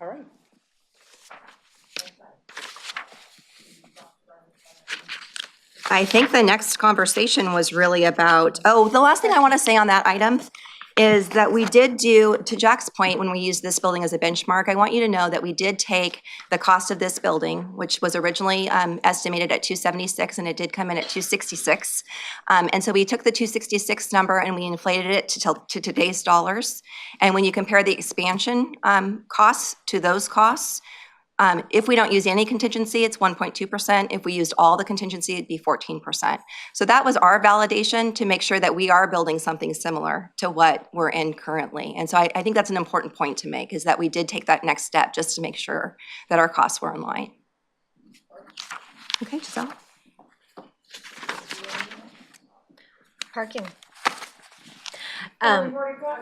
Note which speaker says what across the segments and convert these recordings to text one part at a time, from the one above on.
Speaker 1: All right.
Speaker 2: I think the next conversation was really about, oh, the last thing I want to say on that item is that we did do, to Jack's point, when we used this building as a benchmark, I want you to know that we did take the cost of this building, which was originally estimated at 276, and it did come in at 266. And so we took the 266 number and we inflated it to today's dollars. And when you compare the expansion costs to those costs, if we don't use any contingency, it's 1.2%. If we used all the contingency, it'd be 14%. So that was our validation to make sure that we are building something similar to what we're in currently. And so I think that's an important point to make, is that we did take that next step just to make sure that our costs were in line. Okay, Giselle?
Speaker 3: Parking.
Speaker 2: I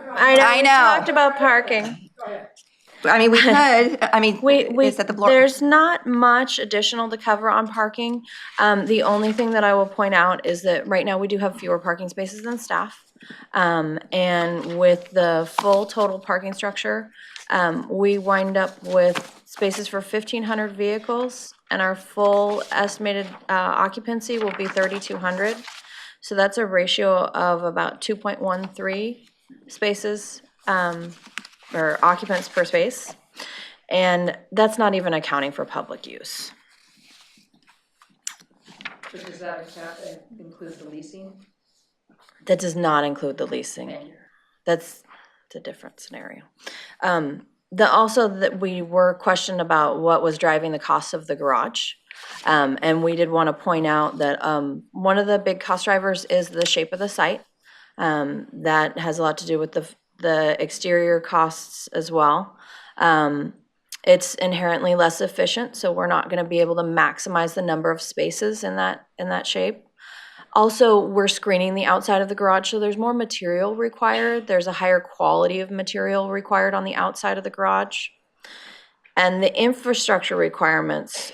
Speaker 3: I know. We talked about parking.
Speaker 2: I mean, we could. I mean, it's at the floor.
Speaker 3: There's not much additional to cover on parking. The only thing that I will point out is that right now we do have fewer parking spaces than staff. And with the full total parking structure, we wind up with spaces for 1,500 vehicles, and our full estimated occupancy will be 3,200. So that's a ratio of about 2.13 spaces or occupants per space, and that's not even accounting for public use.
Speaker 1: So does that include the leasing?
Speaker 3: That does not include the leasing. That's a different scenario. Also that we were questioned about what was driving the cost of the garage. And we did want to point out that one of the big cost drivers is the shape of the site. That has a lot to do with the exterior costs as well. It's inherently less efficient, so we're not going to be able to maximize the number of spaces in that shape. Also, we're screening the outside of the garage, so there's more material required. There's a higher quality of material required on the outside of the garage. And the infrastructure requirements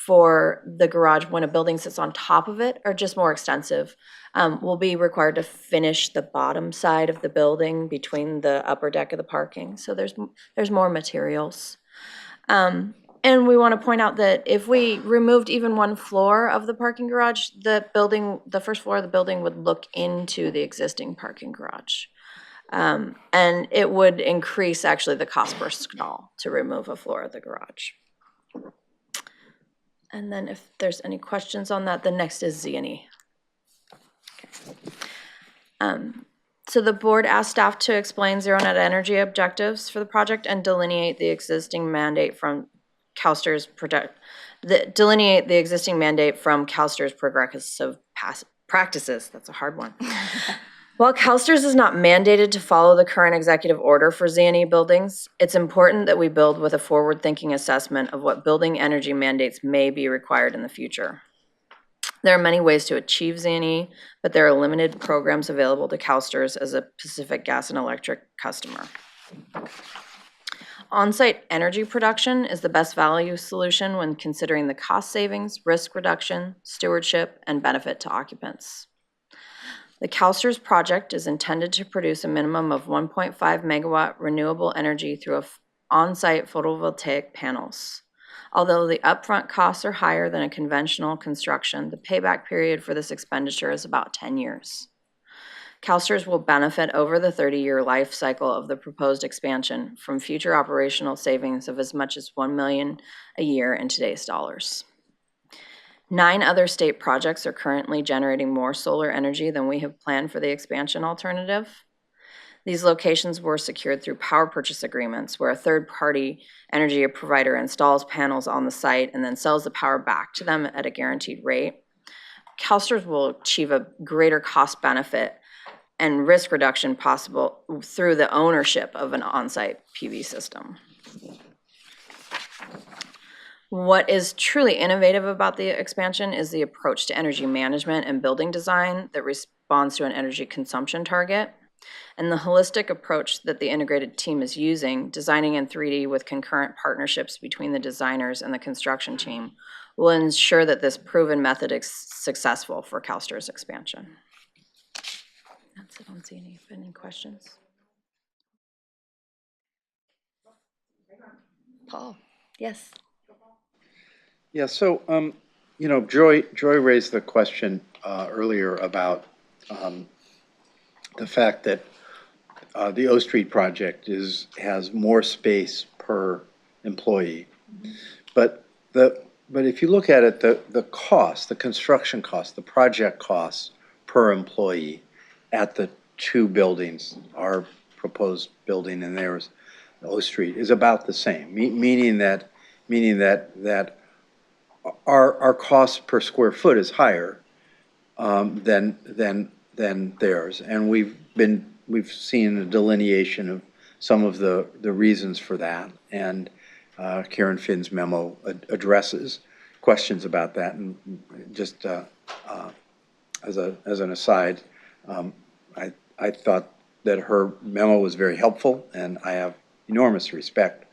Speaker 3: for the garage when a building sits on top of it are just more extensive. We'll be required to finish the bottom side of the building between the upper deck of the parking. So there's more materials. And we want to point out that if we removed even one floor of the parking garage, the first floor of the building would look into the existing parking garage. And it would increase actually the cost per stall to remove a floor of the garage. And then if there's any questions on that, the next is Z&E. So the board asked staff to explain zero net energy objectives for the project and delineate the existing mandate from CalSTRS progressive practices. That's a hard one. While CalSTRS is not mandated to follow the current executive order for Z&E buildings, it's important that we build with a forward-thinking assessment of what building energy mandates may be required in the future. There are many ways to achieve Z&E, but there are limited programs available to CalSTRS as a Pacific Gas and Electric customer. On-site energy production is the best value solution when considering the cost savings, risk reduction, stewardship, and benefit to occupants. The CalSTRS project is intended to produce a minimum of 1.5 megawatt renewable energy through on-site photovoltaic panels. Although the upfront costs are higher than a conventional construction, the payback period for this expenditure is about 10 years. CalSTRS will benefit over the 30-year life cycle of the proposed expansion from future operational savings of as much as $1 million a year in today's dollars. 9 other state projects are currently generating more solar energy than we have planned for the expansion alternative. These locations were secured through power purchase agreements where a third-party energy provider installs panels on the site and then sells the power back to them at a guaranteed rate. CalSTRS will achieve a greater cost benefit and risk reduction possible through the ownership of an on-site PV system. What is truly innovative about the expansion is the approach to energy management and building design that responds to an energy consumption target. And the holistic approach that the integrated team is using, designing in 3D with concurrent partnerships between the designers and the construction team, will ensure that this proven method is successful for CalSTRS expansion. That's it on Z&E. Any questions? Paul, yes.
Speaker 4: Yeah, so, Joy raised the question earlier about the fact that the O Street project has more space per employee. But if you look at it, the cost, the construction cost, the project costs per employee at the two buildings, our proposed building and theirs, O Street, is about the same, meaning that our cost per square foot is higher than theirs, and we've seen a delineation of some of the reasons for that, and Karen Finn's memo addresses questions about that. And just as an aside, I thought that her memo was very helpful, and I have enormous respect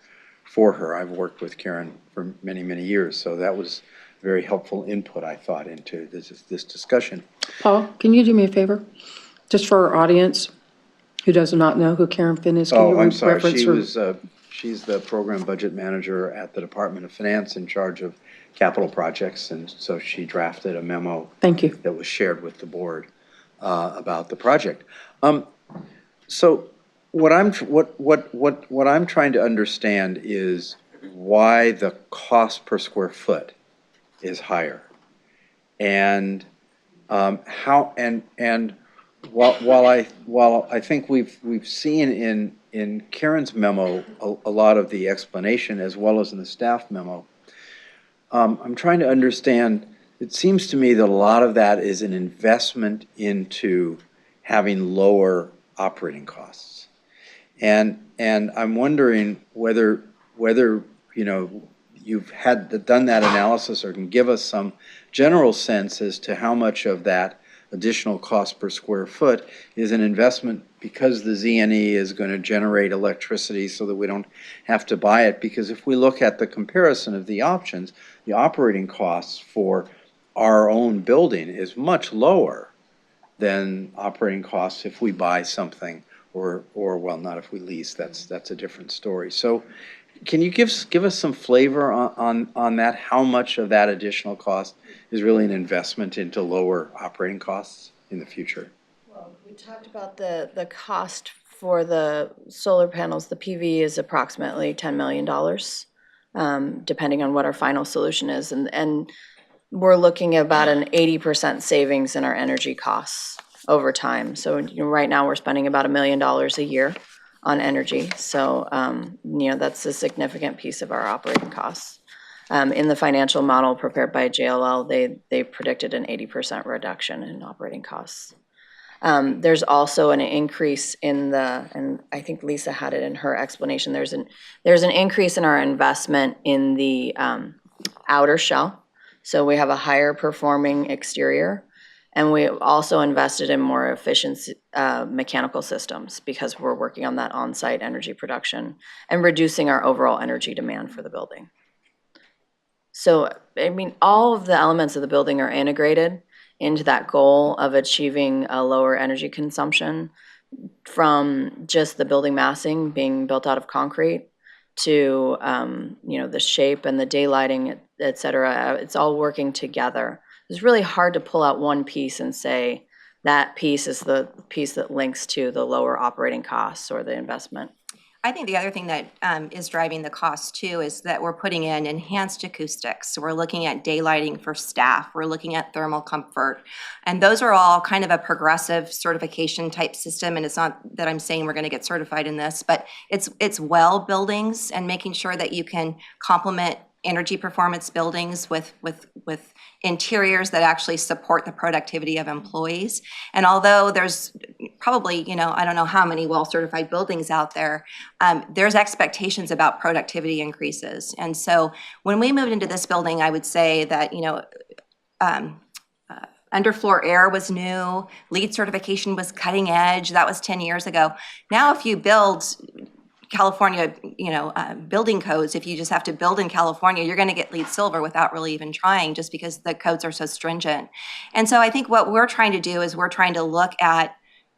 Speaker 4: for her. I've worked with Karen for many, many years, so that was very helpful input, I thought, into this discussion.
Speaker 5: Paul, can you do me a favor? Just for our audience who does not know who Karen Finn is, can you
Speaker 4: Oh, I'm sorry,
Speaker 5: reference her?
Speaker 4: she's the program budget manager at the Department of Finance in charge of capital projects, and so she drafted a memo
Speaker 5: Thank you.
Speaker 4: that was shared with the board about the project. So what I'm trying to understand is why the cost per square foot is higher, and how and while I think we've seen in Karen's memo a lot of the explanation as well as in the staff memo. I'm trying to understand. It seems to me that a lot of that is an investment into having lower operating costs, and I'm wondering whether you've done that analysis or can give us some general sense as to how much of that additional cost per square foot is an investment because the ZNE is going to generate electricity so that we don't have to buy it. Because if we look at the comparison of the options, the operating costs for our own building is much lower than operating costs if we buy something or well, not if we lease. That's a different story. So can you give us some flavor on that? How much of that additional cost is really an investment into lower operating costs in the future?
Speaker 3: Well, we talked about the cost for the solar panels. The PV is approximately $10 million, depending on what our final solution is. And we're looking at about an 80% savings in our energy costs over time. So right now we're spending about $1 million a year on energy. So, that's a significant piece of our operating costs. In the financial model prepared by JLL, they predicted an 80% reduction in operating costs. There's also an increase and I think Lisa had it in her explanation, there's an increase in our investment in the outer shell. So we have a higher performing exterior. And we also invested in more efficient mechanical systems because we're working on that on-site energy production and reducing our overall energy demand for the building. So, all of the elements of the building are integrated into that goal of achieving a lower energy consumption, from just the building massing being built out of concrete to, the shape and the daylighting, et cetera. It's all working together. It's really hard to pull out one piece and say that piece is the piece that links to the lower operating costs or the investment.
Speaker 2: I think the other thing that is driving the cost too is that we're putting in enhanced acoustics. So we're looking at daylighting for staff. We're looking at thermal comfort. And those are all kind of a progressive certification type system. And it's not that I'm saying we're going to get certified in this, but it's well buildings and making sure that you can complement energy performance buildings with interiors that actually support the productivity of employees. And although there's probably, I don't know how many well-certified buildings out there, there's expectations about productivity increases. And so when we moved into this building, I would say that, underfloor air was new, LEED certification was cutting edge. That was 10 years ago. Now, if you build California, building codes, if you just have to build in California, you're going to get LEED Silver without really even trying, just because the codes are so stringent. And so I think what we're trying to do is we're trying to look at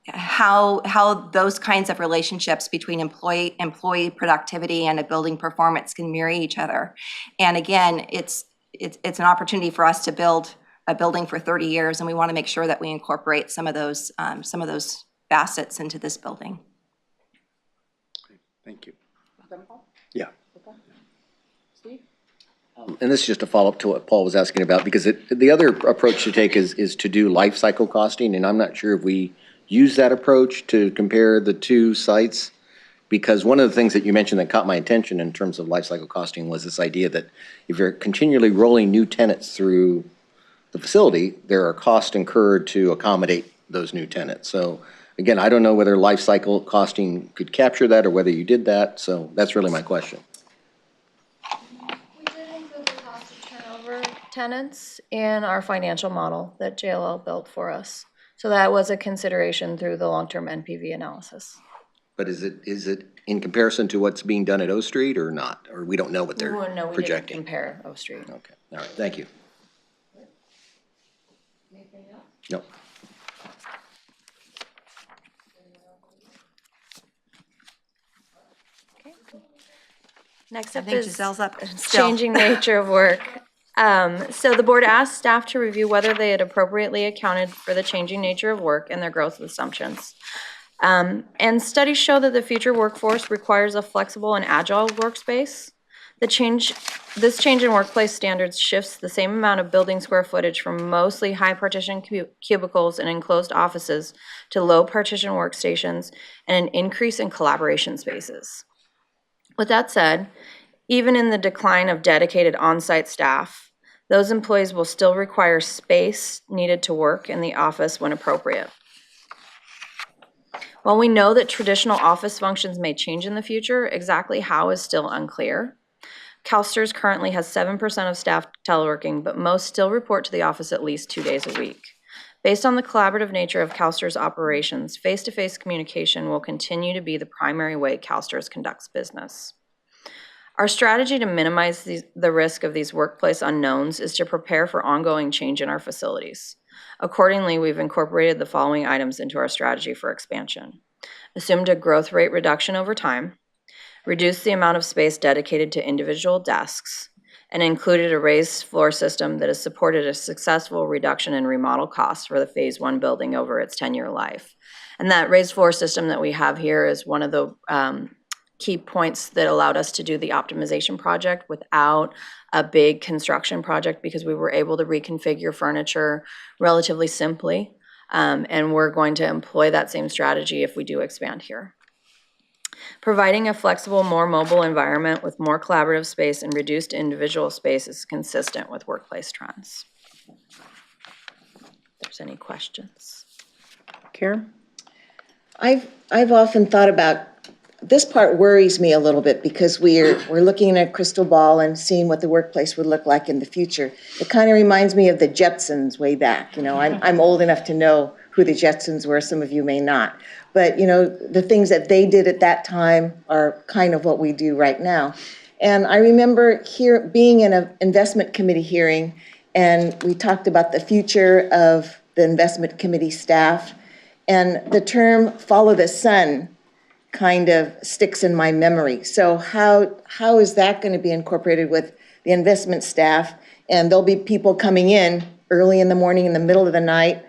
Speaker 2: how those kinds of relationships between employee productivity and a building performance can marry each other. And again, it's an opportunity for us to build a building for 30 years, and we want to make sure that we incorporate some of those facets into this building.
Speaker 4: Thank you. Yeah.
Speaker 6: And this is just a follow-up to what Paul was asking about, because the other approach to take is to do life cycle costing, and I'm not sure if we use that approach to compare the two sites, because one of the things that you mentioned that caught my attention in terms of life cycle costing was this idea that if you're continually rolling new tenants through the facility, there are costs incurred to accommodate those new tenants. So again, I don't know whether life cycle costing could capture that or whether you did that, so that's really my question.
Speaker 3: We did include the cost of turnover tenants in our financial model that JLL built for us. So that was a consideration through the long-term NPV analysis.
Speaker 6: But is it in comparison to what's being done at O Street or not? Or we don't know what they're
Speaker 3: No, we didn't
Speaker 6: projecting?
Speaker 3: compare O Street.
Speaker 6: Okay, all right, thank you. No.
Speaker 3: Next
Speaker 2: I
Speaker 3: up
Speaker 2: think
Speaker 3: is
Speaker 2: Giselle's up still.
Speaker 3: changing nature of work. So the board asked staff to review whether they had appropriately accounted for the changing nature of work and their growth assumptions. And studies show that the future workforce requires a flexible and agile workspace. This change in workplace standards shifts the same amount of building square footage from mostly high partition cubicles and enclosed offices to low partition workstations and an increase in collaboration spaces. With that said, even in the decline of dedicated on-site staff, those employees will still require space needed to work in the office when appropriate. While we know that traditional office functions may change in the future, exactly how is still unclear. CalSTRS currently has 7% of staff teleworking, but most still report to the office at least 2 days a week. Based on the collaborative nature of CalSTRS operations, face-to-face communication will continue to be the primary way CalSTRS conducts business. Our strategy to minimize the risk of these workplace unknowns is to prepare for ongoing change in our facilities. Accordingly, we've incorporated the following items into our strategy for expansion. Assumed a growth rate reduction over time, reduced the amount of space dedicated to individual desks, and included a raised floor system that has supported a successful reduction in remodel costs for the Phase 1 building over its 10-year life. And that raised floor system that we have here is one of the key points that allowed us to do the optimization project without a big construction project, because we were able to reconfigure furniture relatively simply. And we're going to employ that same strategy if we do expand here. Providing a flexible, more mobile environment with more collaborative space and reduced individual space is consistent with workplace trends. If there's any questions.
Speaker 5: Karen?
Speaker 7: I've often thought about, this part worries me a little bit because we're looking at a crystal ball and seeing what the workplace would look like in the future. It kind of reminds me of the Jetsons way back. You know, I'm old enough to know who the Jetsons were, some of you may not. But, you know, the things that they did at that time are kind of what we do right now. And I remember being in an investment committee hearing, and we talked about the future of the investment committee staff. And the term "follow the sun" kind of sticks in my memory. So how is that going to be incorporated with the investment staff? And there'll be people coming in early in the morning, in the middle of the night,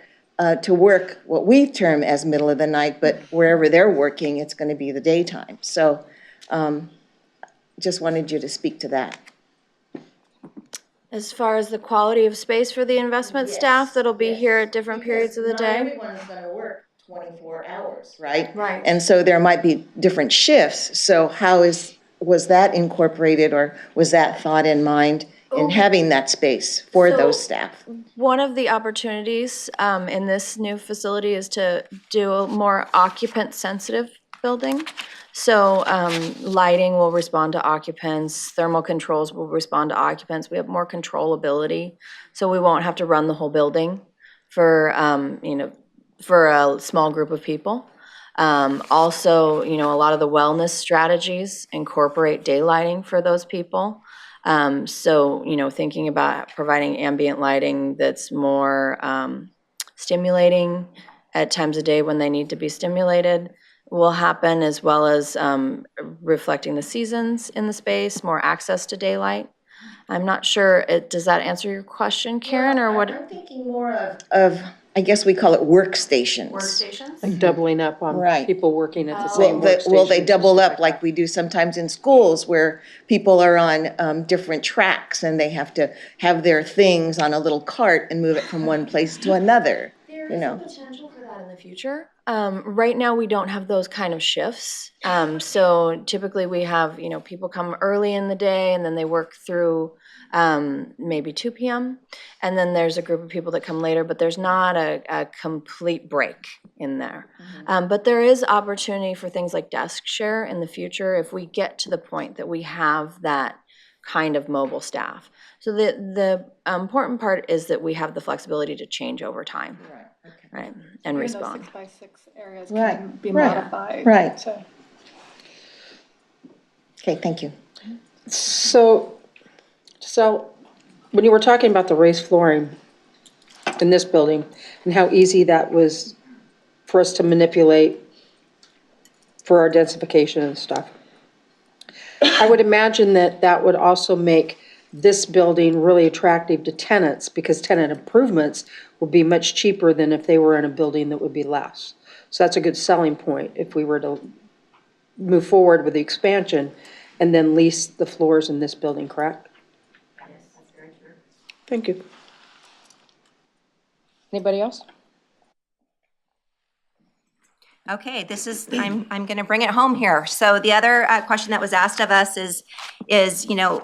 Speaker 7: to work what we term as middle of the night, but wherever they're working, it's going to be the daytime. So just wanted you to speak to that.
Speaker 3: As far as the quality of space for the investment staff that'll be here at different periods of the
Speaker 7: Not
Speaker 3: day?
Speaker 7: everyone's going to work 24 hours, right?
Speaker 3: Right.
Speaker 7: And so there might be different shifts. So was that incorporated, or was that thought in mind in having that space for those staff?
Speaker 3: One of the opportunities in this new facility is to do a more occupant-sensitive building. So lighting will respond to occupants, thermal controls will respond to occupants. We have more controllability, so we won't have to run the whole building for for a small group of people. Also, a lot of the wellness strategies incorporate daylighting for those people. So, thinking about providing ambient lighting that's more stimulating at times of day when they need to be stimulated will happen, as well as reflecting the seasons in the space, more access to daylight. I'm not sure, does that answer your question, Karen, or what?
Speaker 7: I'm thinking more of, I guess we call it workstations.
Speaker 3: Workstations?
Speaker 5: Like doubling up on
Speaker 7: Right.
Speaker 5: people working at the
Speaker 3: Oh.
Speaker 5: same workstation.
Speaker 7: Will they double up like we do sometimes in schools where people are on different tracks and they have to have their things on a little cart and move it from one place to another,
Speaker 3: There
Speaker 7: you
Speaker 3: is
Speaker 7: know?
Speaker 3: a potential for that in the future. Right now, we don't have those kind of shifts. So typically we have, people come early in the day and then they work through maybe 2 p.m. And then there's a group of people that come later, but there's not a complete break in there. But there is opportunity for things like desk share in the future if we get to the point that we have that kind of mobile staff. So the important part is that we have the flexibility to change over time. Right, and respond.
Speaker 8: 6x6 areas
Speaker 7: Right,
Speaker 8: can be
Speaker 7: right,
Speaker 8: modified.
Speaker 7: right.
Speaker 8: to-
Speaker 7: Okay, thank you.
Speaker 5: So, when you were talking about the raised flooring in this building and how easy that was for us to manipulate for our densification and stuff, I would imagine that that would also make this building really attractive to tenants because tenant improvements will be much cheaper than if they were in a building that would be less. So that's a good selling point if we were to move forward with the expansion and then lease the floors in this building, correct? Yes, that's very true. Thank you. Anybody else?
Speaker 2: Okay, I'm gonna bring it home here. So the other question that was asked of us is,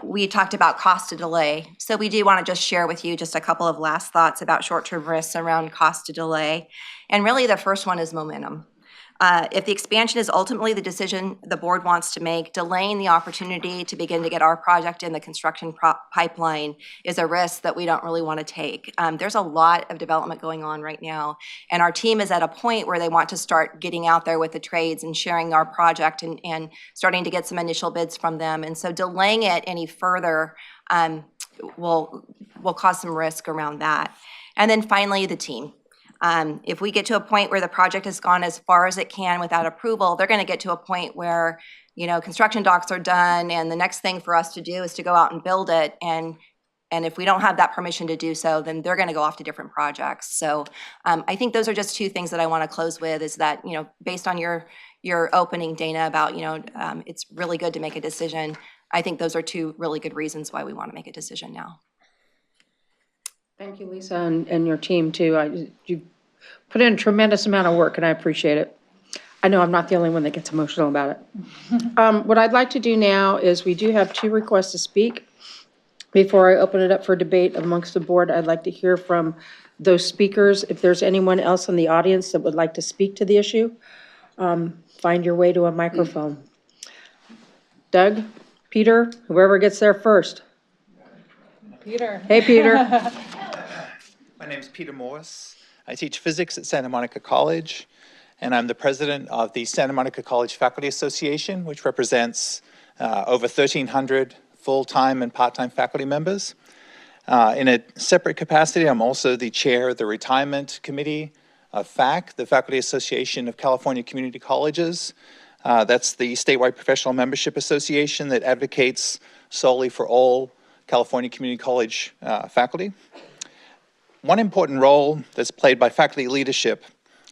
Speaker 2: we talked about cost to delay. So we do wanna just share with you just a couple of last thoughts about short-term risks around cost to delay. And really, the first one is momentum. If the expansion is ultimately the decision the board wants to make, delaying the opportunity to begin to get our project in the construction pipeline is a risk that we don't really want to take. There's a lot of development going on right now, and our team is at a point where they want to start getting out there with the trades and sharing our project and starting to get some initial bids from them. And so delaying it any further will cause some risk around that. And then finally, the team. If we get to a point where the project has gone as far as it can without approval, they're gonna get to a point where, construction docs are done, and the next thing for us to do is to go out and build it, and if we don't have that permission to do so, then they're gonna go off to different projects. So, I think those are just two things that I wanna close with, is that, based on your opening, Dana, about, it's really good to make a decision. I think those are two really good reasons why we wanna make a decision now.
Speaker 5: Thank you, Lisa, and your team too. You put in a tremendous amount of work and I appreciate it. I know I'm not the only one that gets emotional about it. What I'd like to do now is we do have 2 requests to speak. Before I open it up for debate amongst the board, I'd like to hear from those speakers. If there's anyone else in the audience that would like to speak to the issue, find your way to a microphone. Doug, Peter, whoever gets there first.
Speaker 8: Peter.
Speaker 5: Hey, Peter.
Speaker 9: My name's Peter Morris. I teach physics at Santa Monica College, and I'm the president of the Santa Monica College Faculty Association, which represents over 1,300 full-time and part-time faculty members. In a separate capacity, I'm also the chair of the retirement committee of FAC, the Faculty Association of California Community Colleges. That's the statewide professional membership association that advocates solely for all California Community College faculty. One important role that's played by faculty leadership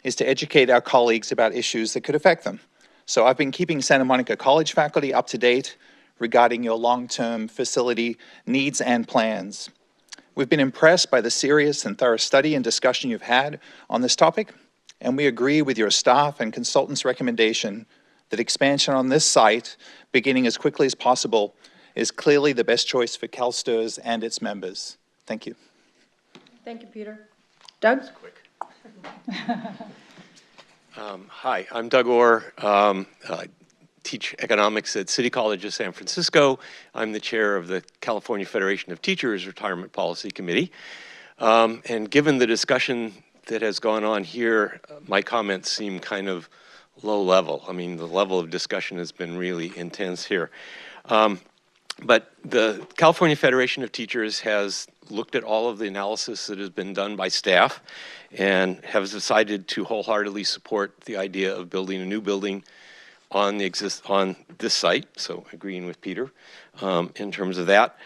Speaker 9: is to educate our colleagues about issues that could affect them. So I've been keeping Santa Monica College faculty up to date regarding your long-term facility needs and plans. We've been impressed by the serious and thorough study and discussion you've had on this topic, and we agree with your staff and consultants' recommendation that expansion on this site, beginning as quickly as possible, is clearly the best choice for CalSTRS and its members. Thank you.
Speaker 5: Thank you, Peter. Doug?
Speaker 10: Hi, I'm Doug Orr. I teach economics at City College of San Francisco. I'm the chair of the California Federation of Teachers Retirement Policy Committee. And given the discussion that has gone on here, my comments seem kind of low level. I mean, the level of discussion has been really intense here. But the California Federation of Teachers has looked at all of the analysis that has been done by staff and have decided to wholeheartedly support the idea of building a new building on this site, so agreeing with Peter in terms of that.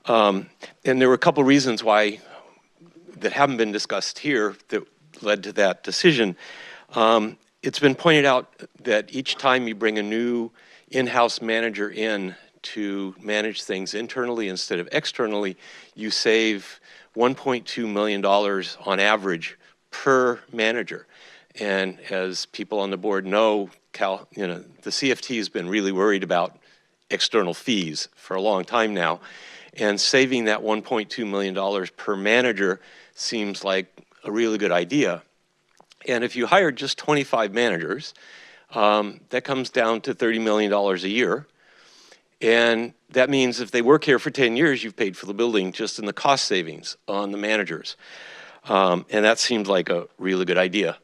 Speaker 10: And there were a couple reasons why that haven't been discussed here that led to that decision. It's been pointed out that each time you bring a new in-house manager in to manage things internally instead of externally, you save $1.2 million on average per manager. And as people on the board know, the CFT has been really worried about external fees for a long time now. And saving that $1.2 million per manager seems like a really good idea. And if you hired just 25 managers, that comes down to $30 million a year. And that means if they work here for 10 years, you've paid for the building just in the cost savings on the managers. And that seems like a really good idea.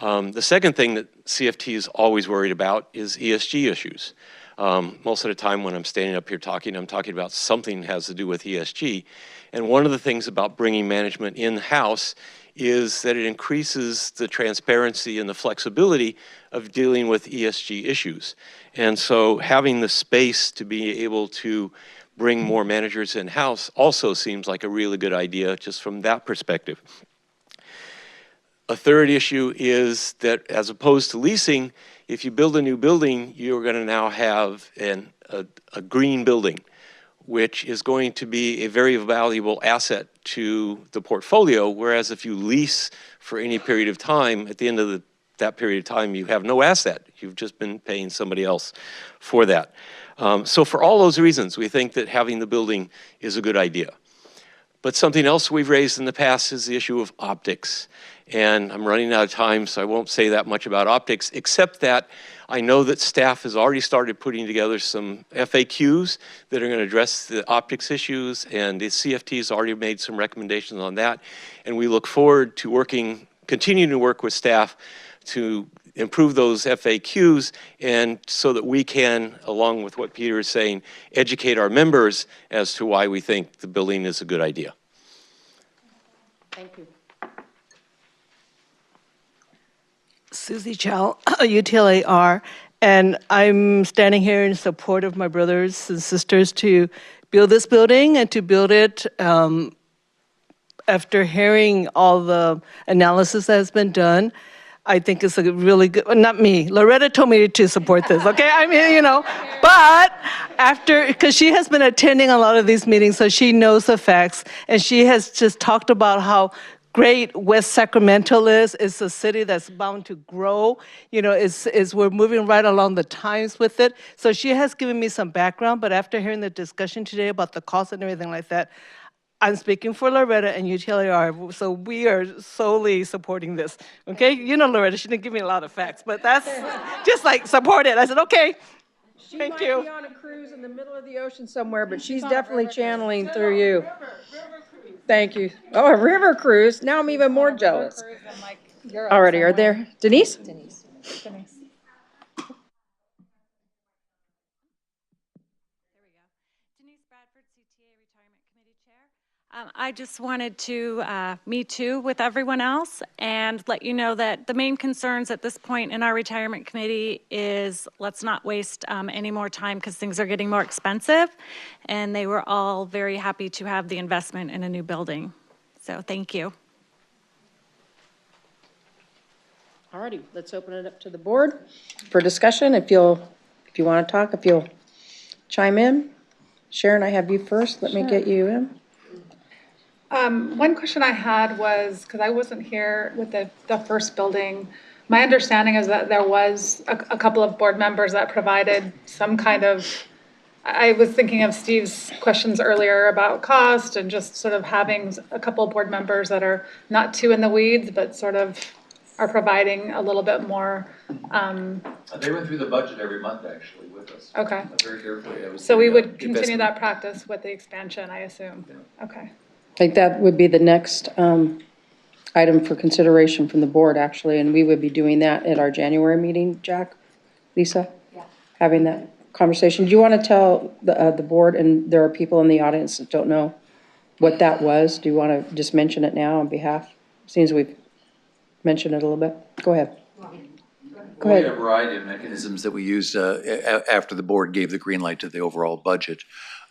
Speaker 10: The second thing that CFT is always worried about is ESG issues. Most of the time when I'm standing up here talking, I'm talking about something that has to do with ESG. And one of the things about bringing management in-house is that it increases the transparency and the flexibility of dealing with ESG issues. And so having the space to be able to bring more managers in-house also seems like a really good idea just from that perspective. A third issue is that as opposed to leasing, if you build a new building, you're going to now have a green building, which is going to be a very valuable asset to the portfolio, whereas if you lease for any period of time, at the end of that period of time, you have no asset. You've just been paying somebody else for that. So for all those reasons, we think that having the building is a good idea. But something else we've raised in the past is the issue of optics. And I'm running out of time, so I won't say that much about optics, except that I know that staff has already started putting together some FAQs that are going to address the optics issues, and the CFT has already made some recommendations on that. And we look forward to continuing to work with staff to improve those FAQs, and so that we can, along with what Peter is saying, educate our members as to why we think the building is a good idea.
Speaker 1: Thank you.
Speaker 11: Susie Chow, UTLAR, and I'm standing here in support of my brothers and sisters to build this building and to build it after hearing all the analysis that has been done. I think it's a really good, not me, Loretta told me to support this, okay? I mean, but because she has been attending a lot of these meetings, so she knows the facts, and she has just talked about how great West Sacramento is. It's a city that's bound to grow. We're moving right along the times with it. So she has given me some background, but after hearing the discussion today about the cost and everything like that, I'm speaking for Loretta and UTLAR, so we are solely supporting this, okay? Loretta, she didn't give me a lot of facts, but that's just like support it. I said, okay, thank you.
Speaker 5: She might be on a cruise in the middle of the ocean somewhere, but she's definitely channeling through you. Thank you. Oh, a river cruise. Now I'm even more jealous. Already, are there? Denise?
Speaker 8: Denise.
Speaker 12: I just wanted to me too with everyone else and let you know that the main concerns at this point in our retirement committee is let's not waste any more time because things are getting more expensive, and they were all very happy to have the investment in a new building. So thank you.
Speaker 5: All righty, let's open it up to the board for discussion. If you want to talk, if you'll chime in. Sharon, I have you first. Let me get you in.
Speaker 8: One question I had was, because I wasn't here with the first building, my understanding is that there was a couple of board members that provided some kind of, I was thinking of Steve's questions earlier about cost and just sort of having a couple of board members that are not too in the weeds, but sort of are providing a little bit more.
Speaker 13: They went through the budget every month, actually, with us.
Speaker 8: Okay.
Speaker 13: Very carefully.
Speaker 8: So we would continue that practice with the expansion, I assume? Yeah. Okay.
Speaker 5: I think that would be the next item for consideration from the board, actually, and we would be doing that at our January meeting, Jack, Lisa? Yeah. Having that conversation. Do you want to tell the board, and there are people in the audience that don't know what that was? Do you want to just mention it now on behalf? Seems we've mentioned it a little bit. Go ahead. Go
Speaker 13: We had a
Speaker 5: ahead.
Speaker 13: variety of mechanisms that we used after the board gave the green light to the overall budget.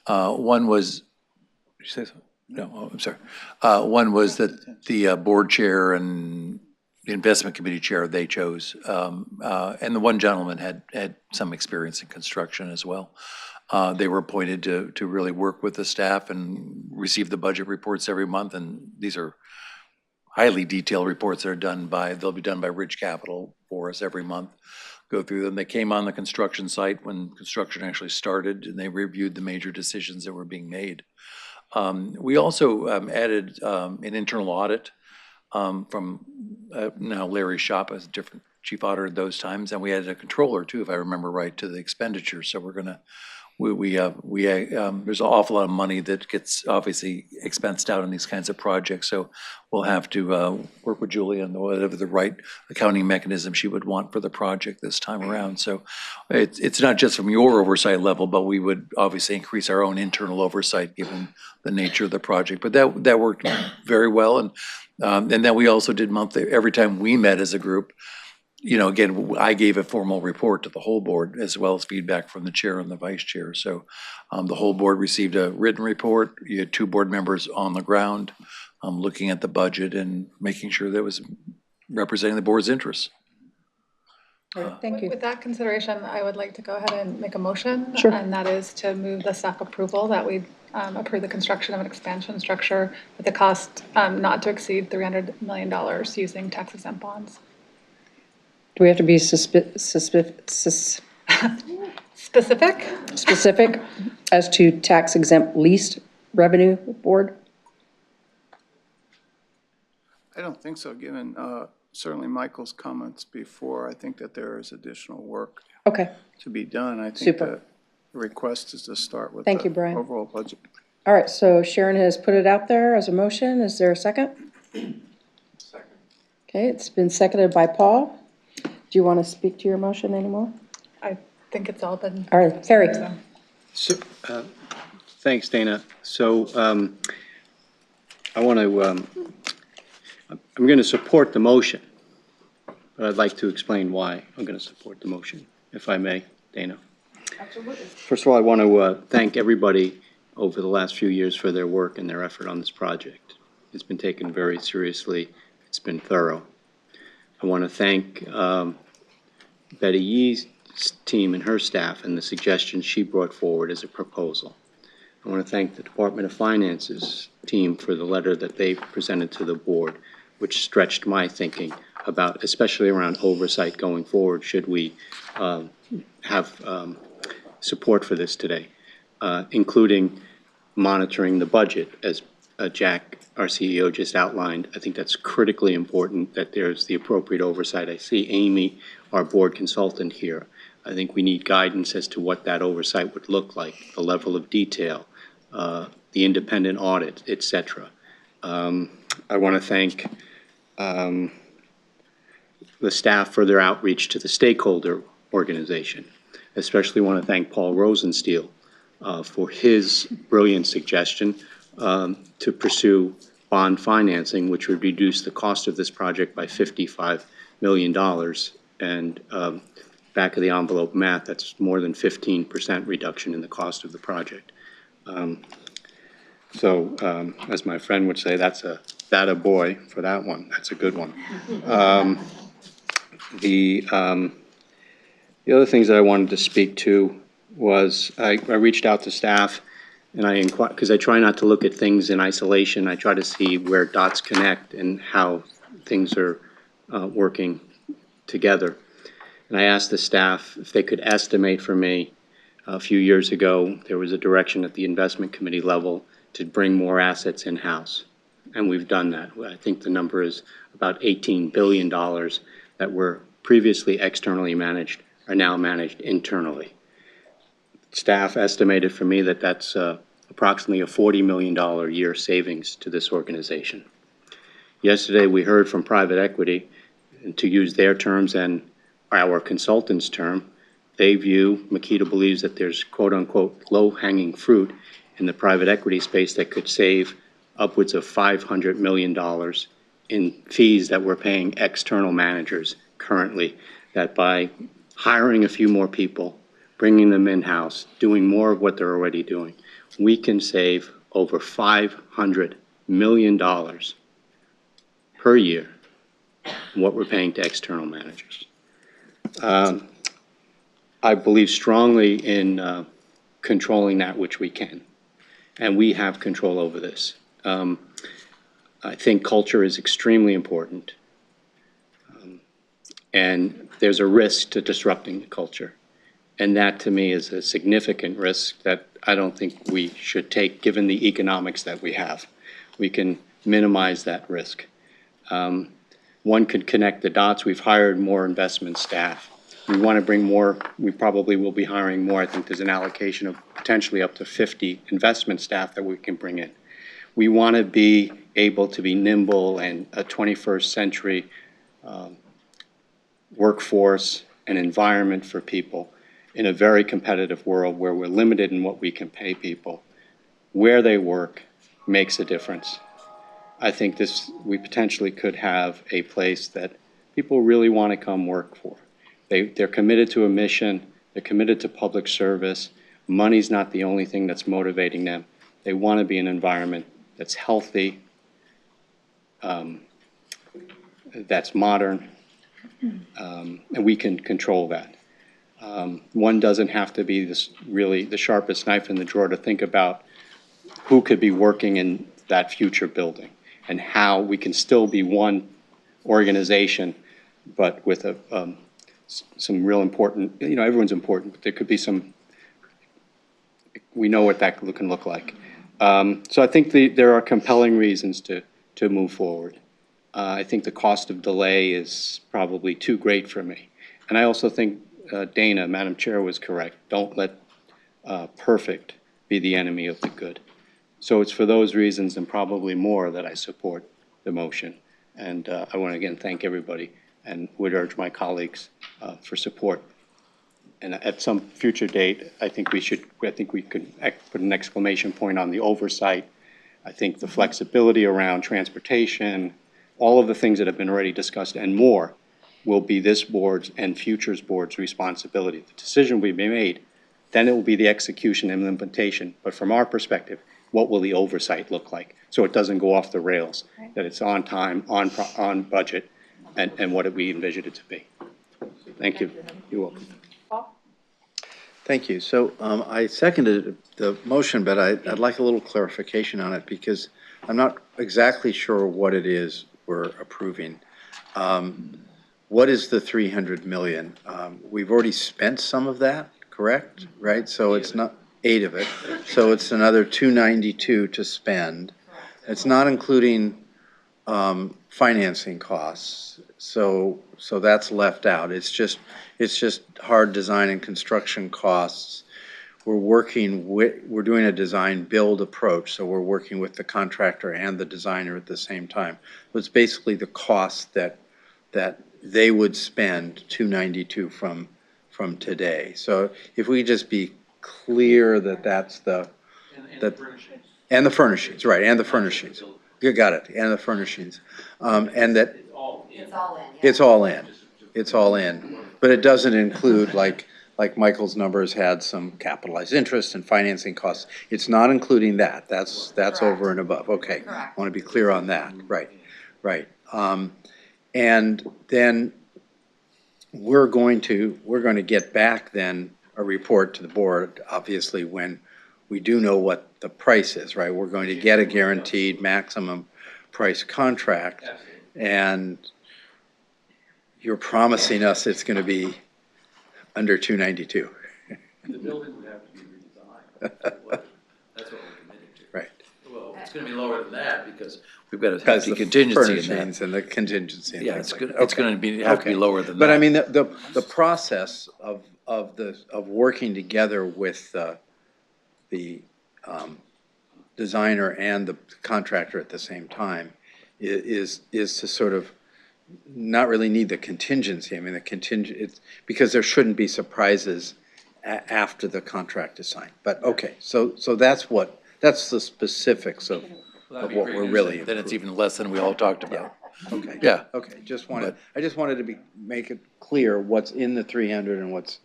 Speaker 13: One was, did you say so? No, oh, I'm sorry. One was that the board chair and the investment committee chair, they chose. And the one gentleman had some experience in construction as well. They were appointed to really work with the staff and receive the budget reports every month. And these are highly detailed reports that are they'll be done by Ridge Capital for us every month. Go through them. They came on the construction site when construction actually started, and they reviewed the major decisions that were being made. We also added an internal audit from now Larry Shop as a different chief auditor at those times, and we added a controller too, if I remember right, to the expenditure. So we're gonna, there's an awful lot of money that gets obviously expensed out on these kinds of projects. So we'll have to work with Julie on whatever the right accounting mechanism she would want for the project this time around. So it's not just from your oversight level, but we would obviously increase our own internal oversight given the nature of the project. But that worked very well. And then we also did monthly, every time we met as a group, you know, again, I gave a formal report to the whole board as well as feedback from the chair and the vice chair. So the whole board received a written report. You had 2 board members on the ground looking at the budget and making sure that it was representing the board's interests.
Speaker 5: All right, thank you.
Speaker 8: With that consideration, I would like to go ahead and make a motion.
Speaker 5: Sure.
Speaker 8: And that is to move the staff approval that we approve the construction of an expansion structure with a cost not to exceed $300 million using tax exempt bonds.
Speaker 5: Do we have to be specific as to tax exempt leased revenue board?
Speaker 14: I don't think so, given certainly Michael's comments before. I think that there is additional work
Speaker 5: Okay,
Speaker 14: to be done. I think
Speaker 5: Super.
Speaker 14: the request is to start with
Speaker 5: Thank you,
Speaker 14: the
Speaker 5: Brian.
Speaker 14: overall budget.
Speaker 5: all right, so Sharon has put it out there as a motion. Is there a second?
Speaker 14: Second.
Speaker 5: Okay, it's been seconded by Paul. Do you want to speak to your motion anymore?
Speaker 8: I think it's all been.
Speaker 5: All right, Harry.
Speaker 15: So, thanks, Dana. So, I want to, I'm going to support the motion, but I'd like to explain why I'm going to support the motion, if I may, Dana.
Speaker 8: Absolutely.
Speaker 15: First of all, I want to thank everybody over the last few years for their work and their effort on this project. It's been taken very seriously. It's been thorough. I want to thank Betty Yee's team and her staff and the suggestions she brought forward as a proposal. I want to thank the Department of Finance's team for the letter that they presented to the board, which stretched my thinking about, especially around oversight going forward, should we have support for this today, including monitoring the budget, as Jack, our CEO, just outlined. I think that's critically important that there's the appropriate oversight. I see Amy, our board consultant here. I think we need guidance as to what that oversight would look like, the level of detail, the independent audit, et cetera. I want to thank the staff for their outreach to the stakeholder organization. Especially want to thank Paul Rosensteel for his brilliant suggestion to pursue bond financing, which would reduce the cost of this project by $55 million. And back of the envelope math, that's more than 15% reduction in the cost of the project. So as my friend would say, that's a boy for that one. That's a good one. The other things that I wanted to speak to was I reached out to staff and I inquired, because I try not to look at things in isolation. I try to see where dots connect and how things are working together. And I asked the staff if they could estimate for me. A few years ago, there was a direction at the investment committee level to bring more assets in-house. And we've done that. I think the number is about $18 billion that were previously externally managed are now managed internally. Staff estimated for me that that's approximately a $40 million a year savings to this organization. Yesterday, we heard from private equity, and to use their terms and our consultant's term, they view, Makita believes that there's quote-unquote low-hanging fruit in the private equity space that could save upwards of $500 million in fees that we're paying external managers currently, that by hiring a few more people, bringing them in-house, doing more of what they're already doing, we can save over $500 million per year in what we're paying to external managers. I believe strongly in controlling that which we can, and we have control over this. I think culture is extremely important, and there's a risk to disrupting the culture. And that, to me, is a significant risk that I don't think we should take, given the economics that we have. We can minimize that risk. One could connect the dots. We've hired more investment staff. We want to bring more. We probably will be hiring more. I think there's an allocation of potentially up to 50 investment staff that we can bring in. We want to be able to be nimble and a 21st century workforce and environment for people in a very competitive world where we're limited in what we can pay people. Where they work makes a difference. I think we potentially could have a place that people really want to come work for. They're committed to a mission, they're committed to public service. Money's not the only thing that's motivating them. They want to be in an environment that's healthy, that's modern, and we can control that. One doesn't have to be really the sharpest knife in the drawer to think about who could be working in that future building and how we can still be one organization, but with some real important, everyone's important, but there could be we know what that can look like. So I think there are compelling reasons to move forward. I think the cost of delay is probably too great for me. And I also think Dana, Madam Chair, was correct. Don't let perfect be the enemy of the good. So it's for those reasons and probably more that I support the motion. And I want to again thank everybody and would urge my colleagues for support. And at some future date, I think we could put an exclamation point on the oversight. I think the flexibility around transportation, all of the things that have been already discussed and more will be this board's and futures board's responsibility. The decision will be made, then it will be the execution and implementation. But from our perspective, what will the oversight look like? So it doesn't go off the rails, that it's on time, on budget, and what we envision it to be. Thank you. You're welcome.
Speaker 4: Thank you. So I seconded the motion, but I'd like a little clarification on it because I'm not exactly sure what it is we're approving. What is the 300 million? We've already spent some of that, correct? Right? So it's not 8 of it. So it's another 292 to spend. It's not including financing costs. So that's left out. It's just hard design and construction costs. We're doing a design build approach, so we're working with the contractor and the designer at the same time. So it's basically the cost that they would spend 292 from today. So if we just be clear that that's and the furnishings, right, and the furnishings. You got it, and the furnishings. And that it's all in. It's all in. But it doesn't include like Michael's numbers had some capitalized interest and financing costs. It's not including that. That's over and above. Okay. I want to be clear on that. Right. And then we're going to get back then a report to the board, obviously, when we do know what the price is, right? We're going to get a guaranteed maximum price contract, and you're promising us it's going to be under 292.
Speaker 13: The building would have to be redesigned. That's what we're committing to.
Speaker 4: Right.
Speaker 13: Well, it's going to be lower than that because we've got a hefty contingency in that.
Speaker 4: And the contingency. And
Speaker 13: yeah, it's going to have to be lower than that.
Speaker 4: But I mean, the process of working together with the designer and the contractor at the same time is to sort of not really need the contingency. I mean, it's because there shouldn't be surprises after the contract is signed. But okay, so that's the specifics of of what we're really.
Speaker 13: Then it's even less than we all talked about.
Speaker 4: Okay.
Speaker 13: Yeah.
Speaker 4: Okay, I just wanted to make it clear what's in the 300 and what's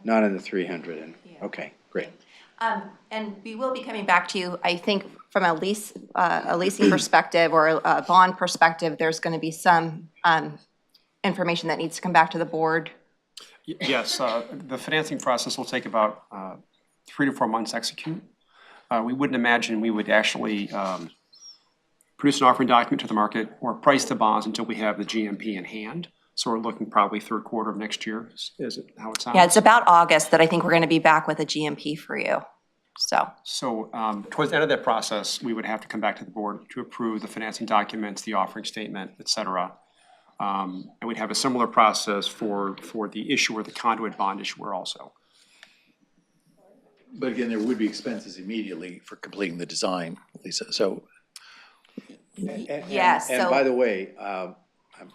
Speaker 4: not in the 300, and, okay, great.
Speaker 2: And we will be coming back to you, I think, from a leasing perspective or a bond perspective, there's gonna be some, information that needs to come back to the board.
Speaker 16: Yes, the financing process will take about 3 to 4 months to execute. We wouldn't imagine we would actually produce an offering document to the market or price the bonds until we have the GMP in hand. So we're looking probably third quarter of next year, is it how it sounds?
Speaker 2: Yeah, it's about August that I think we're gonna be back with a GMP for you, so.
Speaker 16: So towards the end of that process, we would have to come back to the board to approve the financing documents, the offering statement, et cetera. And we'd have a similar process for the issuer, the conduit bond issuer also.
Speaker 13: But again, there would be expenses immediately for completing the design, Lisa, so.
Speaker 2: Yes,
Speaker 4: And
Speaker 2: so-
Speaker 4: by the way,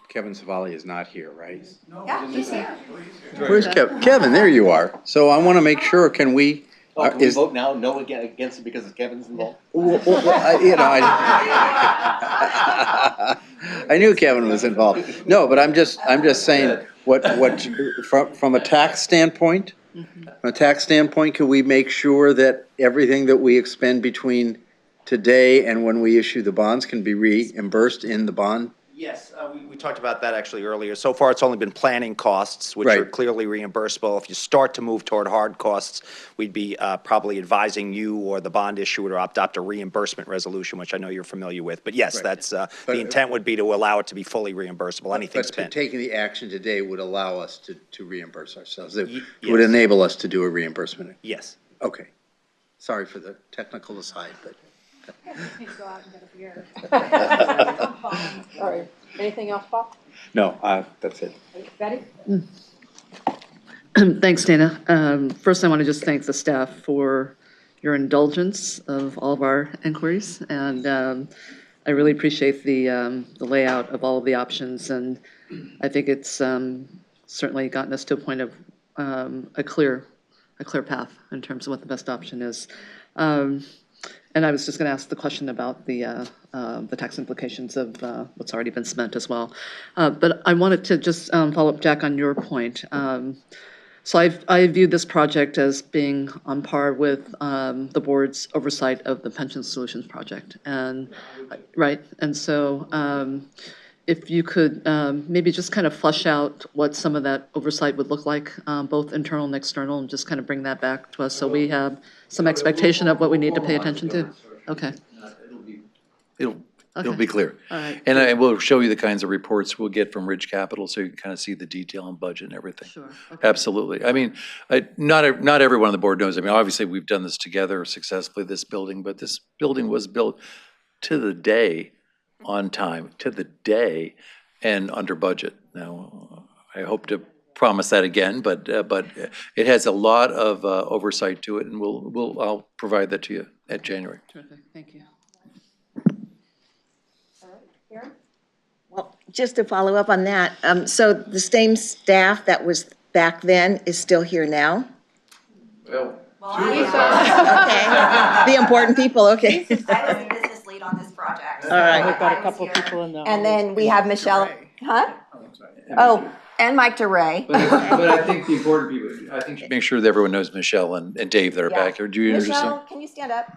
Speaker 4: Kevin Savali is not here, right?
Speaker 2: Yeah, he's here.
Speaker 4: Where's Kevin? Kevin, there you are. So I want to make sure, can we?
Speaker 6: Can we vote now, no against it because Kevin's involved?
Speaker 4: I knew Kevin was involved. No, but I'm just saying, from a tax standpoint, can we make sure that everything that we expend between today and when we issue the bonds can be reimbursed in the bond?
Speaker 17: Yes, we talked about that actually earlier. So far, it's only been planning costs, which are clearly reimbursable. If you start to move toward hard costs, we'd be probably advising you or the bond issuer to adopt a reimbursement resolution, which I know you're familiar with. But yes, that's the intent would be to allow it to be fully reimbursable, anything spent.
Speaker 4: But taking the action today would allow us to reimburse ourselves. It would enable us to do a reimbursement.
Speaker 17: Yes.
Speaker 4: Okay. Sorry for the technical aside, but.
Speaker 5: Go out and get a beer. All right, anything else, Bob?
Speaker 4: No, that's it.
Speaker 5: Betty?
Speaker 18: Thanks, Dana. First, I want to just thank the staff for your indulgence of all of our inquiries, and I really appreciate the layout of all of the options, and I think it's certainly gotten us to a point of a clear path in terms of what the best option is. And I was just going to ask the question about the tax implications of what's already been spent as well. But I wanted to just follow up, Jack, on your point. So I view this project as being on par with the board's oversight of the Pension Solutions project. And so if you could maybe just kind of flesh out what some of that oversight would look like, both internal and external, and just kind of bring that back to us so we have some expectation of what we need to pay attention to. Okay.
Speaker 13: It'll be clear.
Speaker 18: All right.
Speaker 13: And I will show you the kinds of reports we'll get from Ridge Capital, so you can kind of see the detail and budget and everything.
Speaker 18: Sure. Okay.
Speaker 13: Absolutely. I mean, not everyone on the board knows. I mean, obviously, we've done this together successfully, this building, but this building was built to the day, on time, to the day, and under budget. Now, I hope to promise that again, but it has a lot of oversight to it, and I'll provide that to you at January.
Speaker 18: Terrific. Thank you.
Speaker 7: Well, just to follow up on that, so the same staff that was back then is still here now?
Speaker 13: Well,
Speaker 7: Okay, the important people, okay.
Speaker 2: I was the business lead on this project.
Speaker 7: All right.
Speaker 5: We've got a couple of people in the.
Speaker 2: And then we have Michelle, huh? Oh, and Mike DeRay.
Speaker 13: But I think the important people, I think make sure that everyone knows Michelle and Dave that are
Speaker 2: Yeah.
Speaker 13: back here. Do you introduce them?
Speaker 2: Michelle, can you stand up?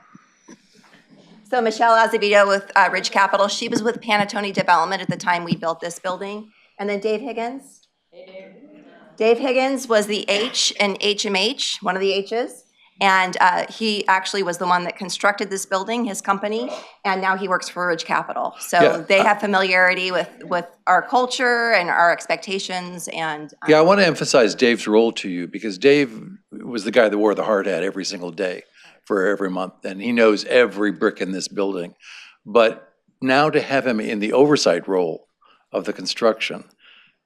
Speaker 2: So Michelle Azevedo with Ridge Capital, she was with Panattoni Development at the time we built this building. And then Dave Higgins. Dave Higgins was the H in HMH, one of the H's. And he actually was the one that constructed this building, his company, and now he works for Ridge Capital. So
Speaker 13: Yeah.
Speaker 2: they have familiarity with our culture and our expectations and.
Speaker 13: Yeah, I want to emphasize Dave's role to you, because Dave was the guy that wore the hard hat every single day for every month, and he knows every brick in this building. But now to have him in the oversight role of the construction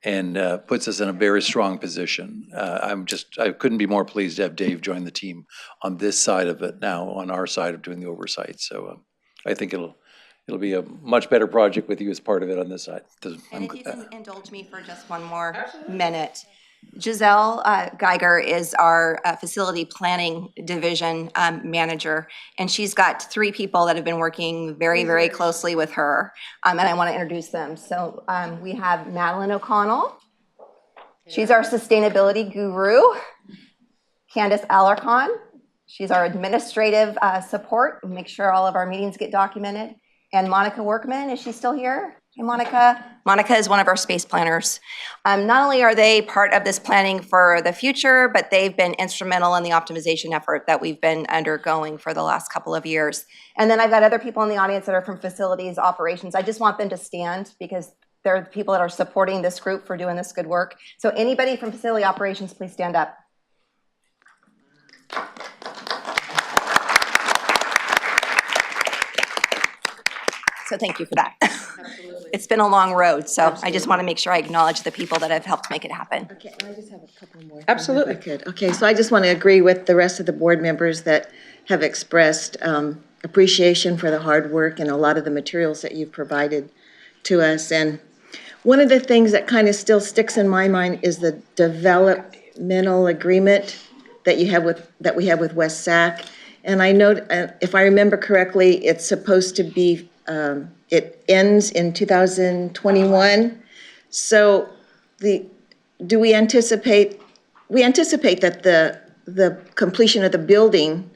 Speaker 13: and puts us in a very strong position. I couldn't be more pleased to have Dave join the team on this side of it now, on our side of doing the oversight. So I think it'll be a much better project with you as part of it on this side.
Speaker 2: And if you can indulge me for just one more minute. Giselle Geiger is our facility planning division manager, and she's got 3 people that have been working very, very closely with her, and I want to introduce them. So we have Madeline O'Connell. She's our sustainability guru. Candace Alarcon. She's our administrative support. We make sure all of our meetings get documented. And Monica Workman, is she still here? Hey, Monica. Monica is one of our space planners. Not only are they part of this planning for the future, but they've been instrumental in the optimization effort that we've been undergoing for the last couple of years. And then I've got other people in the audience that are from facilities operations. I just want them to stand because they're the people that are supporting this group for doing this good work. So anybody from facility operations, please stand up. So thank you for that. It's been a long road, so I just want to make sure I acknowledge the people that have helped make it happen.
Speaker 7: Okay, I just have a couple more.
Speaker 5: Absolutely.
Speaker 7: If I could. Okay, so I just want to agree with the rest of the board members that have expressed appreciation for the hard work and a lot of the materials that you've provided to us. And one of the things that kind of still sticks in my mind is the developmental agreement that we have with West Sac. And I know, if I remember correctly, it's supposed to be it ends in 2021. So we anticipate that the completion of the building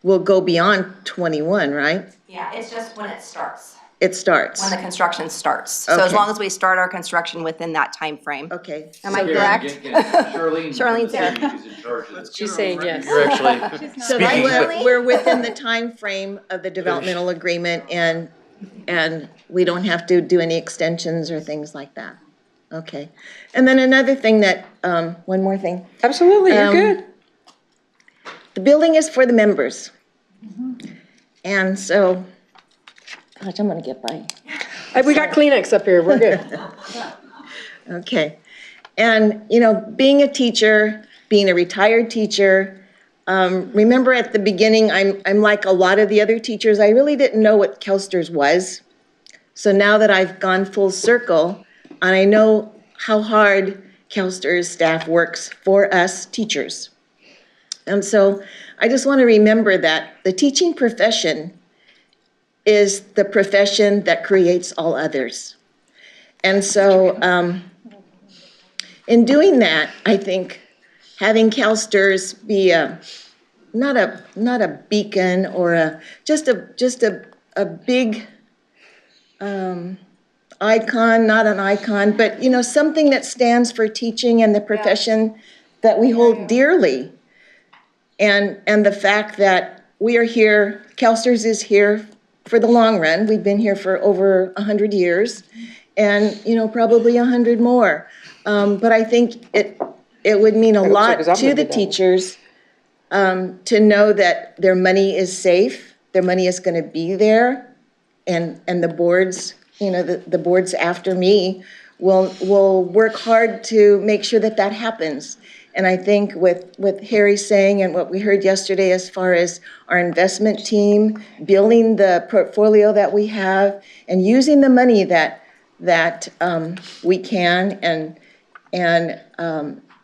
Speaker 7: will go beyond 21, right?
Speaker 2: Yeah, it's just when it starts.
Speaker 7: It starts.
Speaker 2: When the construction starts. So as
Speaker 7: Okay.
Speaker 2: long as we start our construction within that time frame.
Speaker 7: Okay.
Speaker 2: Am I correct? Charlene's there.
Speaker 5: She's saying yes.
Speaker 6: You're actually
Speaker 7: So we're within the time frame of the developmental agreement, and we don't have to do any extensions or things like that. Okay. And then another thing that, one more thing.
Speaker 5: Absolutely, you're good.
Speaker 7: The building is for the members. And so, gosh, I'm gonna get by.
Speaker 5: We got Kleenex up here, we're good.
Speaker 7: Okay. And, you know, being a teacher, being a retired teacher, remember at the beginning, I'm like a lot of the other teachers, I really didn't know what CalSTRS was. So now that I've gone full circle, and I know how hard CalSTRS staff works for us teachers. And so I just want to remember that the teaching profession is the profession that creates all others. And so in doing that, I think having CalSTRS be not a beacon or just a big icon, not an icon, but, you know, something that stands for teaching and the profession that we hold dearly. And the fact that we are here, CalSTRS is here for the long run. We've been here for over 100 years and, you know, probably 100 more. But I think it would mean a lot to the teachers to know that their money is safe, their money is going to be there, and the boards, you know, the boards after me will work hard to make sure that that happens. And I think with Harry saying and what we heard yesterday as far as our investment team, building the portfolio that we have, and using the money that we can, and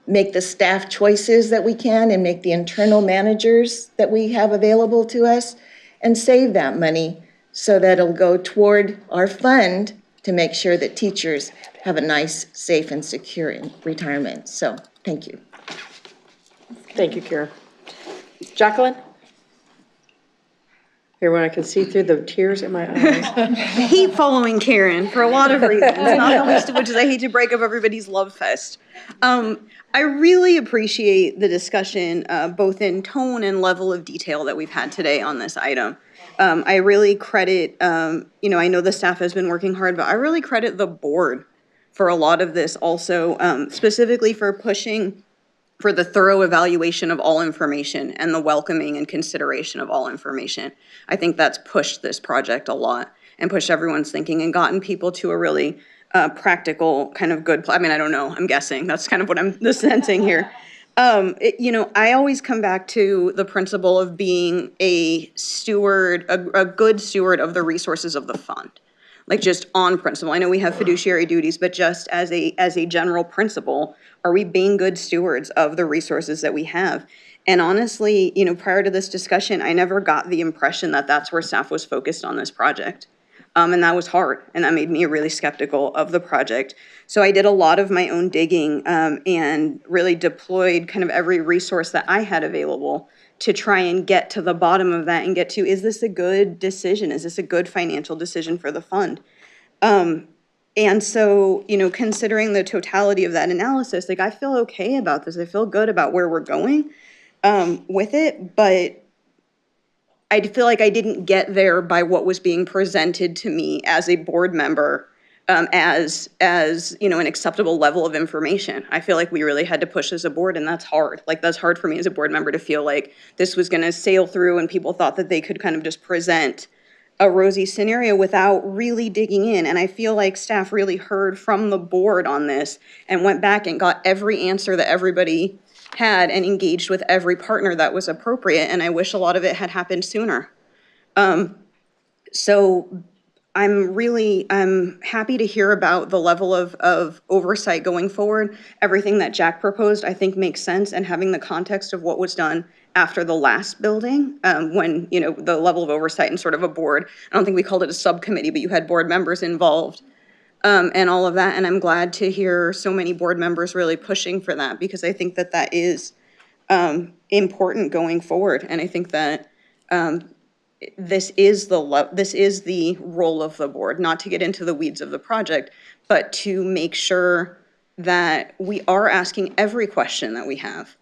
Speaker 7: make the staff choices that we can, and make the internal managers that we have available to us, and save that money so that it'll go toward our fund to make sure that teachers have a nice, safe, and secure retirement. So, thank you.
Speaker 5: Thank you, Karen. Jacqueline? Everyone, I can see through the tears in my eyes.
Speaker 19: I hate following Karen for a lot of reasons, not the least of which is I hate to break up everybody's love fest. I really appreciate the discussion, both in tone and level of detail that we've had today on this item. I really credit, you know, I know the staff has been working hard, but I really credit the board for a lot of this also, specifically for pushing for the thorough evaluation of all information and the welcoming and consideration of all information. I think that's pushed this project a lot and pushed everyone's thinking and gotten people to a really practical kind of good, I mean, I don't know, I'm guessing. That's kind of what I'm sensing here. You know, I always come back to the principle of being a steward, a good steward of the resources of the fund. Like just on principle. I know we have fiduciary duties, but just as a general principle, are we being good stewards of the resources that we have? And honestly, you know, prior to this discussion, I never got the impression that that's where staff was focused on this project. And that was hard, and that made me really skeptical of the project. So I did a lot of my own digging and really deployed kind of every resource that I had available to try and get to the bottom of that and get to, is this a good decision? Is this a good financial decision for the fund? And so, you know, considering the totality of that analysis, like I feel okay about this. I feel good about where we're going with it, but I feel like I didn't get there by what was being presented to me as a board member as you know, an acceptable level of information. I feel like we really had to push as a board, and that's hard. Like that's hard for me as a board member to feel like this was going to sail through and people thought that they could kind of just present a rosy scenario without really digging in. And I feel like staff really heard from the board on this and went back and got every answer that everybody had and engaged with every partner that was appropriate. And I wish a lot of it had happened sooner. So I'm happy to hear about the level of oversight going forward. Everything that Jack proposed, I think makes sense, and having the context of what was done after the last building, when, you know, the level of oversight and sort of a board, I don't think we called it a subcommittee, but you had board members involved, and all of that. And I'm glad to hear so many board members really pushing for that, because I think that that is important going forward. And I think that this is the role of the board, not to get into the weeds of the project, but to make sure that we are asking every question that we have,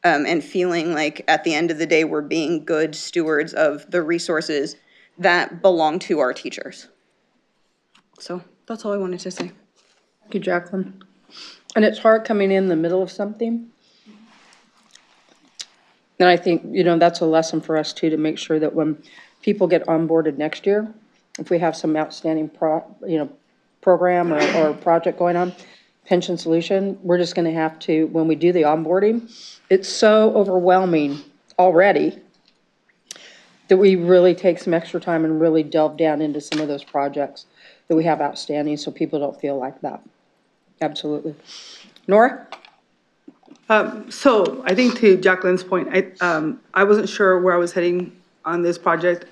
Speaker 19: and feeling like at the end of the day, we're being good stewards of the resources that belong to our teachers. So that's all I wanted to say.
Speaker 5: Thank you, Jacqueline. And it's hard coming in the middle of something. And I think, you know, that's a lesson for us too, to make sure that when people get onboarded next year, if we have some outstanding program or project going on, pension solution, we're just gonna have to, when we do the onboarding, it's so overwhelming already that we really take some extra time and really delve down into some of those projects that we have outstanding, so people don't feel like that. Absolutely. Nora?
Speaker 20: So I think to Jacqueline's point, I wasn't sure where I was heading on this project.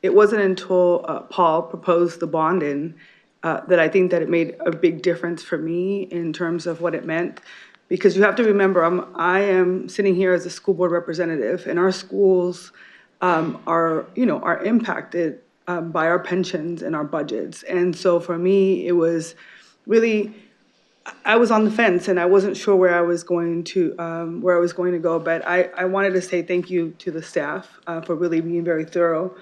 Speaker 20: It wasn't until Paul proposed the bond in that I think that it made a big difference for me in terms of what it meant. Because you have to remember, I am sitting here as a school board representative, and our schools are impacted by our pensions and our budgets. And so for me, it was really, I was on the fence, and I wasn't sure where I was going to go. But I wanted to say thank you to the staff for really being very thorough,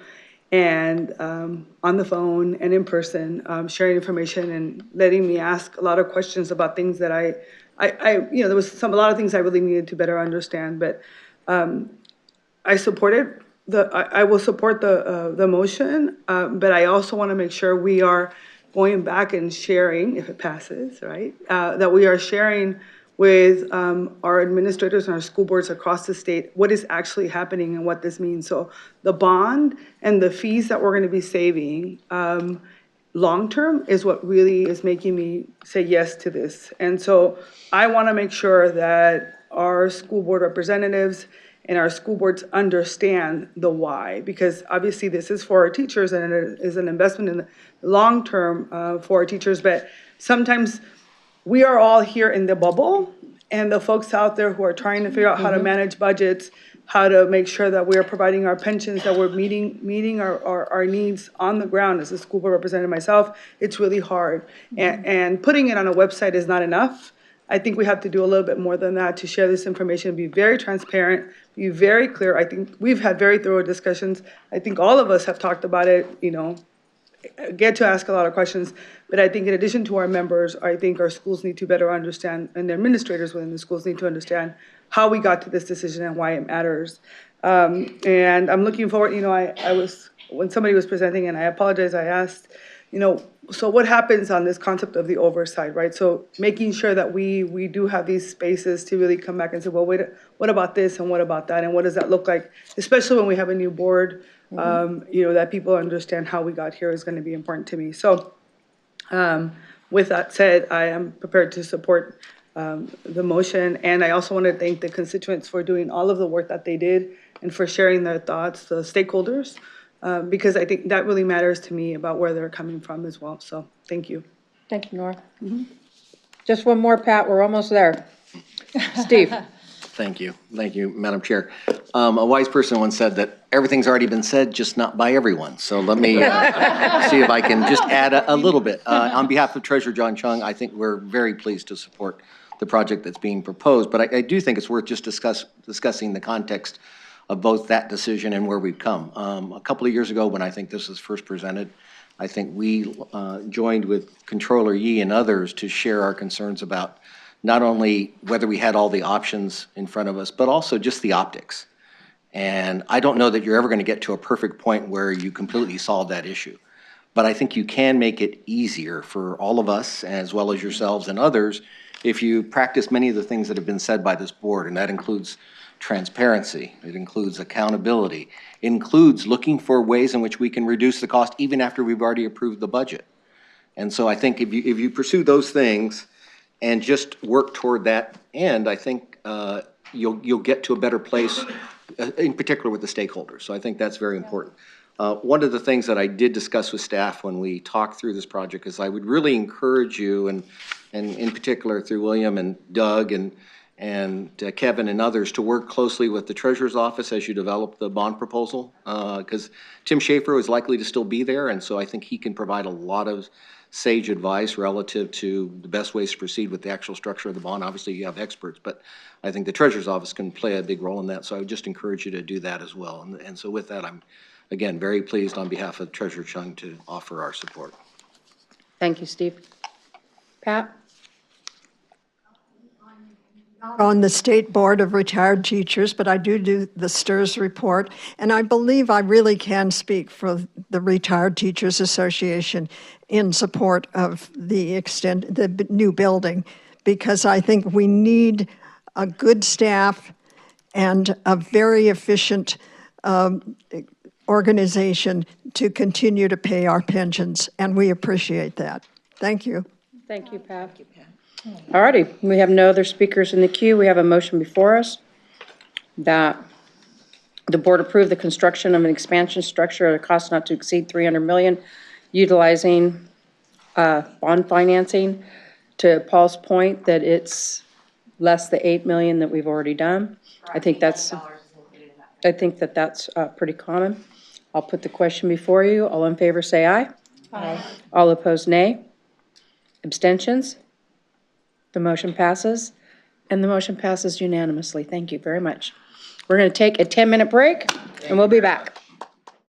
Speaker 20: and on the phone and in person, sharing information and letting me ask a lot of questions about things that I there was a lot of things I really needed to better understand. But I supported I will support the motion, but I also want to make sure we are going back and sharing, if it passes, right, that we are sharing with our administrators and our school boards across the state what is actually happening and what this means. So the bond and the fees that we're going to be saving long-term is what really is making me say yes to this. And so I want to make sure that our school board representatives and our school boards understand the why, because obviously this is for our teachers and it is an investment in the long term for our teachers. But sometimes we are all here in the bubble, and the folks out there who are trying to figure out how to manage budgets, how to make sure that we are providing our pensions, that we're meeting our needs on the ground. As a school board representative myself, it's really hard. And putting it on a website is not enough. I think we have to do a little bit more than that to share this information, be very transparent, be very clear. I think we've had very thorough discussions. I think all of us have talked about it, get to ask a lot of questions. But I think in addition to our members, I think our schools need to better understand, and the administrators within the schools need to understand how we got to this decision and why it matters. And I'm looking forward, I was, when somebody was presenting, and I apologize, I asked, so what happens on this concept of the oversight, right? So making sure that we do have these spaces to really come back and say, well, wait, what about this and what about that, and what does that look like? Especially when we have a new board, that people understand how we got here is going to be important to me. So With that said, I am prepared to support the motion, and I also want to thank the constituents for doing all of the work that they did and for sharing their thoughts, the stakeholders, because I think that really matters to me about where they're coming from as well. So thank you.
Speaker 5: Thank you, Nora. Just one more, Pat, we're almost there. Steve?
Speaker 6: Thank you, Madam Chair. A wise person once said that everything's already been said, just not by everyone. So let me see if I can just add a little bit. On behalf of Treasurer John Chung, I think we're very pleased to support the project that's being proposed, but I do think it's worth just discussing the context of both that decision and where we've come. A couple of years ago, when I think this was first presented, I think we joined with Controller Yee and others to share our concerns about not only whether we had all the options in front of us, but also just the optics. And I don't know that you're ever going to get to a perfect point where you completely solve that issue. But I think you can make it easier for all of us, as well as yourselves and others, if you practice many of the things that have been said by this board, and that includes transparency, it includes accountability, it includes looking for ways in which we can reduce the cost even after we've already approved the budget. And so I think if you pursue those things and just work toward that end, I think you'll get to a better place, in particular with the stakeholders. So I think that's very important. One of the things that I did discuss with staff when we talked through this project is I would really encourage you, and in particular through William and Doug and Kevin and others, to work closely with the Treasurer's Office as you develop the bond proposal, because Tim Schaefer is likely to still be there, and so I think he can provide a lot of sage advice relative to the best ways to proceed with the actual structure of the bond. Obviously, you have experts, but I think the Treasurer's Office can play a big role in that, so I would just encourage you to do that as well. And so with that, I'm, again, very pleased on behalf of Treasurer Chung to offer our support.
Speaker 5: Thank you, Steve. Pat?
Speaker 21: On the State Board of Retired Teachers, but I do the STRS report, and I believe I really can speak for the Retired Teachers Association in support of the new building, because I think we need a good staff and a very efficient organization to continue to pay our pensions, and we appreciate that. Thank you.
Speaker 5: Thank you, Pat. All righty, we have no other speakers in the queue. We have a motion before us that the board approve the construction of an expansion structure at a cost not to exceed $300 million, utilizing bond financing. To Paul's point, that it's less the $8 million that we've already done. I think that's pretty common. I'll put the question before you. All in favor, say aye. Aye. All opposed, nay. Abstentions? The motion passes, and the motion passes unanimously. Thank you very much. We're going to take a 10-minute break, and we'll be back.